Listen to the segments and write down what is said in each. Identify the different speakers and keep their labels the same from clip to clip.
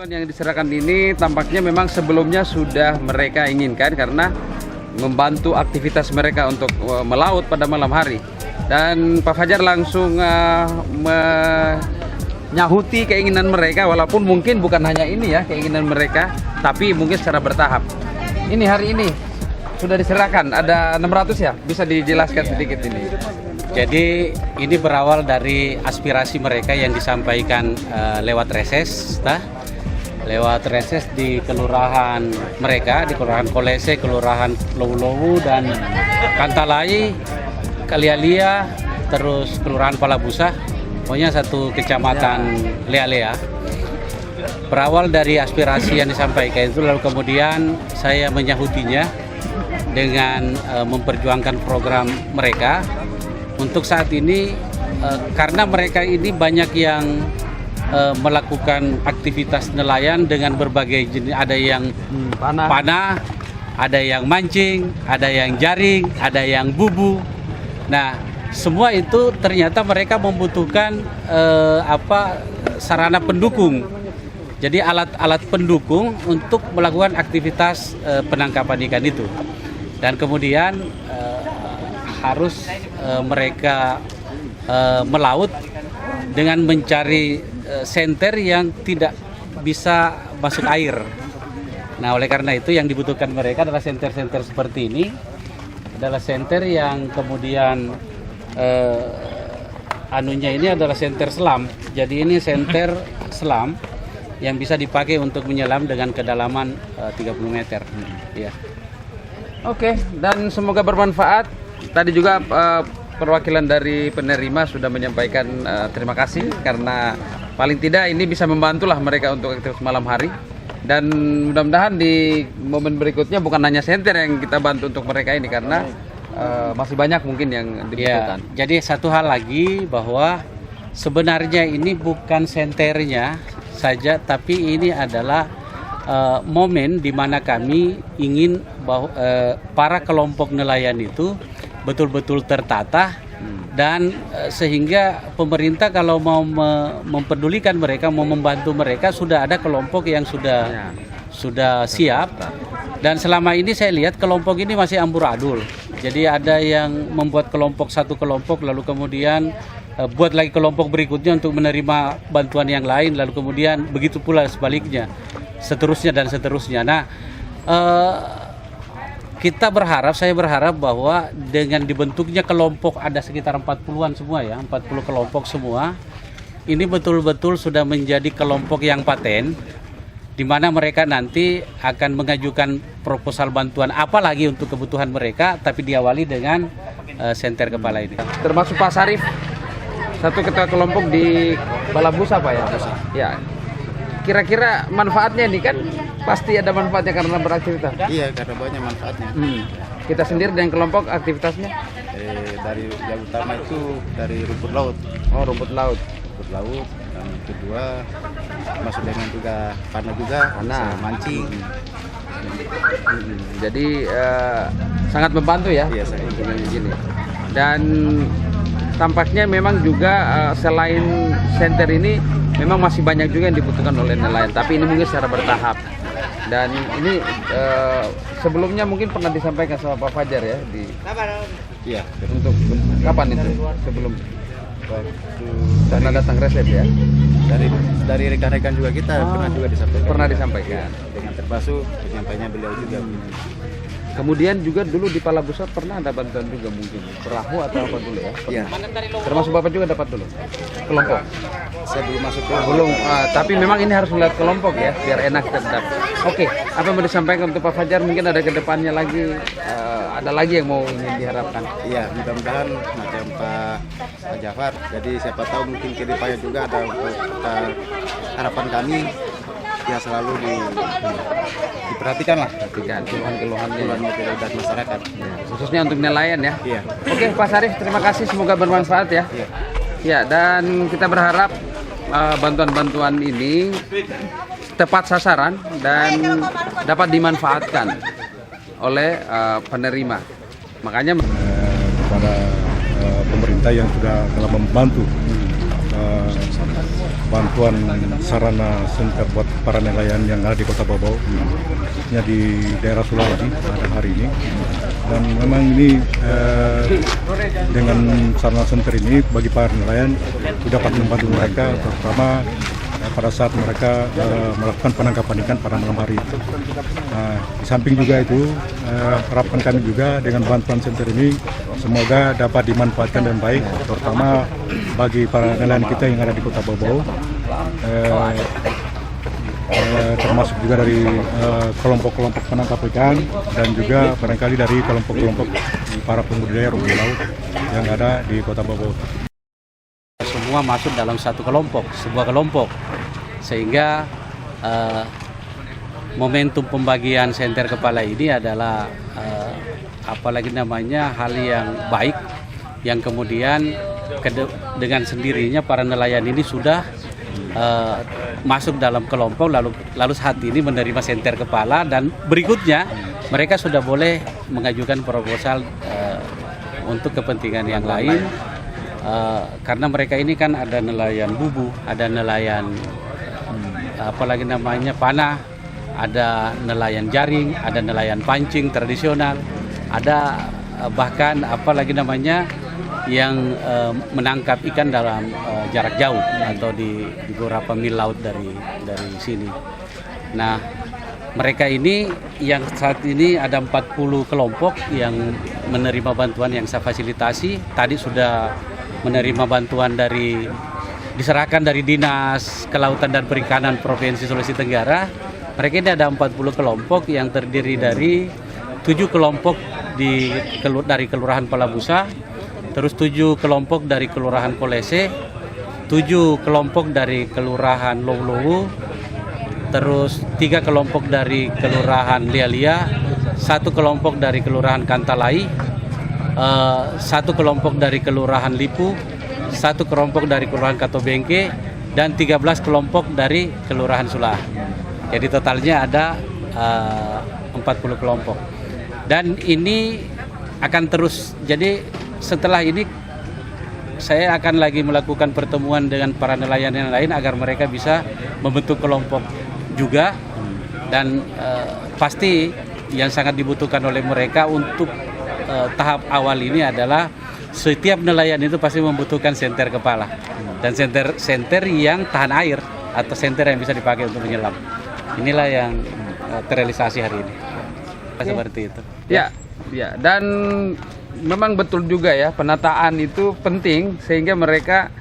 Speaker 1: Bantuan yang diserahkan ini tampaknya memang sebelumnya sudah mereka inginkan karena membantu aktivitas mereka untuk melaut pada malam hari. Dan Pak Fajar langsung menyahuti keinginan mereka, walaupun mungkin bukan hanya ini ya keinginan mereka, tapi mungkin secara bertahap. Ini hari ini sudah diserahkan, ada 600 ya, bisa dijelaskan sedikit ini?
Speaker 2: Jadi ini berawal dari aspirasi mereka yang disampaikan lewat reses, di kelurahan mereka, di kelurahan Kolese, kelurahan Lowu-Lowu dan Kantalai, Kalialia, terus kelurahan Palabusa, pokoknya satu kecamatan Lea-Lea. Berawal dari aspirasi yang disampaikan itu, lalu kemudian saya menyahutinya dengan memperjuangkan program mereka. Untuk saat ini, karena mereka ini banyak yang melakukan aktivitas nelayan dengan berbagai jenis, ada yang panah, ada yang mancing, ada yang jaring, ada yang bubu. Nah, semua itu ternyata mereka membutuhkan sarana pendukung. Jadi alat-alat pendukung untuk melakukan aktivitas penangkapan ikan itu. Dan kemudian harus mereka melaut dengan mencari senter yang tidak bisa masuk air. Nah, oleh karena itu yang dibutuhkan mereka adalah senter-senter seperti ini. Adalah senter yang kemudian anunya ini adalah senter selam. Jadi ini senter selam yang bisa dipakai untuk menyelam dengan kedalaman 30 meter. Ya.
Speaker 1: Oke, dan semoga bermanfaat. Tadi juga perwakilan dari penerima sudah menyampaikan terima kasih karena paling tidak ini bisa membantulah mereka untuk aktivitas malam hari. Dan mudah-mudahan di momen berikutnya bukan hanya senter yang kita bantu untuk mereka ini karena masih banyak mungkin yang dibutuhkan.
Speaker 2: Ya, jadi satu hal lagi bahwa sebenarnya ini bukan senternya saja, tapi ini adalah momen di mana kami ingin bahwa para kelompok nelayan itu betul-betul tertata dan sehingga pemerintah kalau mau mempedulikan mereka, mau membantu mereka, sudah ada kelompok yang sudah siap. Dan selama ini saya lihat kelompok ini masih amburadul. Jadi ada yang membuat satu kelompok lalu kemudian buat lagi kelompok berikutnya untuk menerima bantuan yang lain, lalu kemudian begitu pula sebaliknya, seterusnya dan seterusnya. Nah, saya berharap bahwa dengan dibentuknya kelompok, ada sekitar 40-an semua ya, 40 kelompok semua, ini betul-betul sudah menjadi kelompok yang paten, di mana mereka nanti akan mengajukan proposal bantuan apalagi untuk kebutuhan mereka, tapi diawali dengan senter kepala ini.
Speaker 1: Termasuk Pak Sarif, satu ketua kelompok di Palabusa Pak ya? Ya. Kira-kira manfaatnya nih kan pasti ada manfaatnya karena beraktivitas.
Speaker 3: Iya, karena banyak manfaatnya.
Speaker 1: Kita sendiri dengan kelompok aktivitasnya?
Speaker 3: Dari yang utama itu dari rumput laut.
Speaker 1: Oh, rumput laut.
Speaker 3: Rumput laut. Dan kedua masuk dengan juga panah juga, mancing.
Speaker 1: Jadi sangat membantu ya.
Speaker 3: Iya, sangat
Speaker 1: begini. Dan tampaknya memang juga selain senter ini memang masih banyak juga yang dibutuhkan oleh nelayan, tapi ini mungkin secara bertahap. Dan ini sebelumnya mungkin pernah disampaikan sama Pak Fajar ya di.
Speaker 3: Iya.
Speaker 1: Untuk kapan itu? Sebelum karena datang resep ya.
Speaker 3: Dari rekan-rekan juga kita pernah juga disampaikan.
Speaker 1: Pernah disampaikan.
Speaker 3: Dengan termasuk penyampainya beliau juga.
Speaker 1: Kemudian juga dulu di Palabusa pernah ada bantuan juga mungkin perahu atau apa dulu ya?
Speaker 3: Iya.
Speaker 1: Termasuk Bapak juga dapat dulu kelompok.
Speaker 3: Saya belum masuk
Speaker 1: Belum, tapi memang ini harus melihat kelompok ya, biar enak tetap. Oke, apa yang mau disampaikan untuk Pak Fajar? Mungkin ada kedepannya lagi, ada lagi yang mau ingin diharapkan.
Speaker 3: Iya, mudah-mudahan macam Pak Jafar. Jadi siapa tahu mungkin kedepannya juga ada harapan kami ya selalu diperhatikan lah.
Speaker 1: Perhatikan keluhan-keluhannya
Speaker 3: dari masyarakat.
Speaker 1: Ya, khususnya untuk nelayan ya.
Speaker 3: Iya.
Speaker 1: Oke, Pak Sarif, terima kasih. Semoga bermanfaat ya.
Speaker 3: Iya.
Speaker 1: Ya, dan kita berharap bantuan-bantuan ini tepat sasaran dan dapat dimanfaatkan oleh penerima. Makanya
Speaker 4: kepada pemerintah yang sudah telah membantu bantuan sarana senter buat para nelayan yang ada di Kota Bau-Bau, khususnya di daerah Sulawesi pada hari ini. Dan memang ini dengan sarana senter ini bagi para nelayan dapat membantu mereka, terutama pada saat mereka melakukan penangkapan ikan pada malam hari itu. Di samping juga itu, harapan kami juga dengan bantuan senter ini semoga dapat dimanfaatkan dengan baik, terutama bagi para nelayan kita yang ada di Kota Bau-Bau, termasuk juga dari kelompok-kelompok penangkap ikan dan juga barangkali dari kelompok-kelompok para pembudidaya rumput laut yang ada di Kota Bau-Bau.
Speaker 2: Semua masuk dalam satu kelompok, sebuah kelompok, sehingga momentum pembagian senter kepala ini adalah apalagi namanya hal yang baik, yang kemudian dengan sendirinya para nelayan ini sudah masuk dalam kelompok, lalu saat ini menerima senter kepala, dan berikutnya mereka sudah boleh mengajukan proposal untuk kepentingan yang lain. Karena mereka ini kan ada nelayan bubu, ada nelayan apalagi namanya panah, ada nelayan jaring, ada nelayan pancing tradisional, ada bahkan apalagi namanya yang menangkap ikan dalam jarak jauh atau di beberapa mil laut dari sini. Nah, mereka ini yang saat ini ada 40 kelompok yang menerima bantuan yang saya fasilitasi. Tadi sudah menerima bantuan diserahkan dari Dinas Kelautan dan Perikanan Provinsi Sulawesi Tenggara. Mereka ini ada 40 kelompok yang terdiri dari 7 kelompok dari Kelurahan Palabusa, terus 7 kelompok dari Kelurahan Kolese, 7 kelompok dari Kelurahan Lowu-Lowu, terus 3 kelompok dari Kelurahan Lialia, 1 kelompok dari Kelurahan Kantalai, 1 kelompok dari Kelurahan Lipu, 1 kelompok dari Kelurahan Katobengke, dan 13 kelompok dari Kelurahan Sulah. Jadi totalnya ada 40 kelompok. Dan ini akan terus, jadi setelah ini saya akan lagi melakukan pertemuan dengan para nelayan yang lain agar mereka bisa membentuk kelompok juga. Dan pasti yang sangat dibutuhkan oleh mereka untuk tahap awal ini adalah setiap nelayan itu pasti membutuhkan senter kepala dan senter yang tahan air atau senter yang bisa dipakai untuk menyelam. Inilah yang terrealisasi hari ini. Seperti itu.
Speaker 1: Ya, dan memang betul juga ya, penataan itu penting sehingga mereka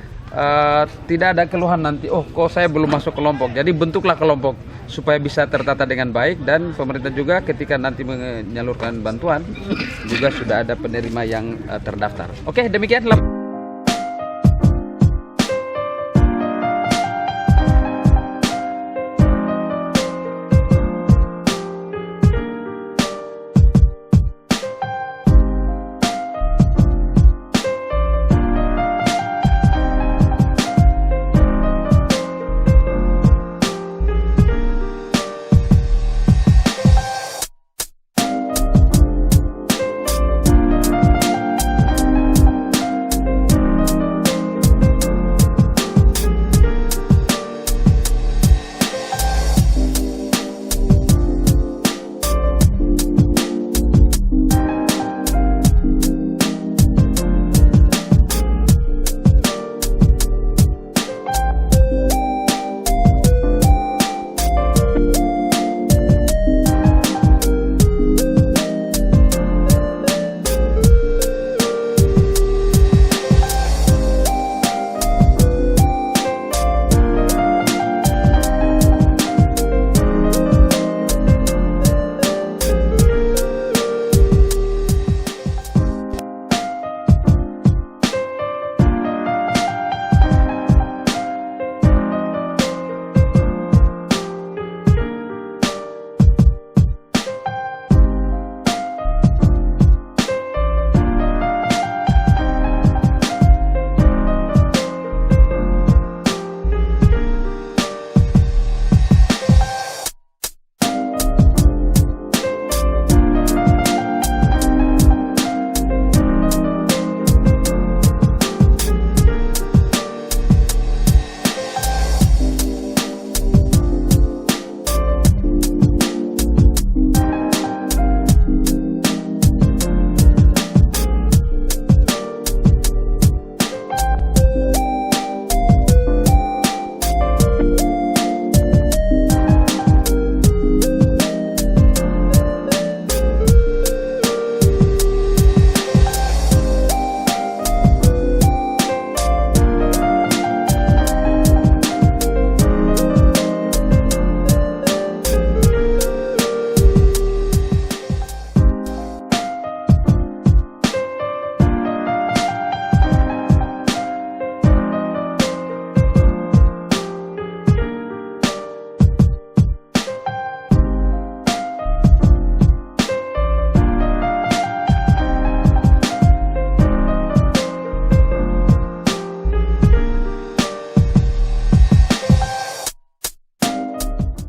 Speaker 1: tidak ada keluhan nanti, oh kok saya belum masuk kelompok. Jadi bentuklah kelompok supaya bisa tertata dengan baik, dan pemerintah juga ketika nanti menyalurkan bantuan juga sudah ada penerima yang terdaftar. Oke, demikian.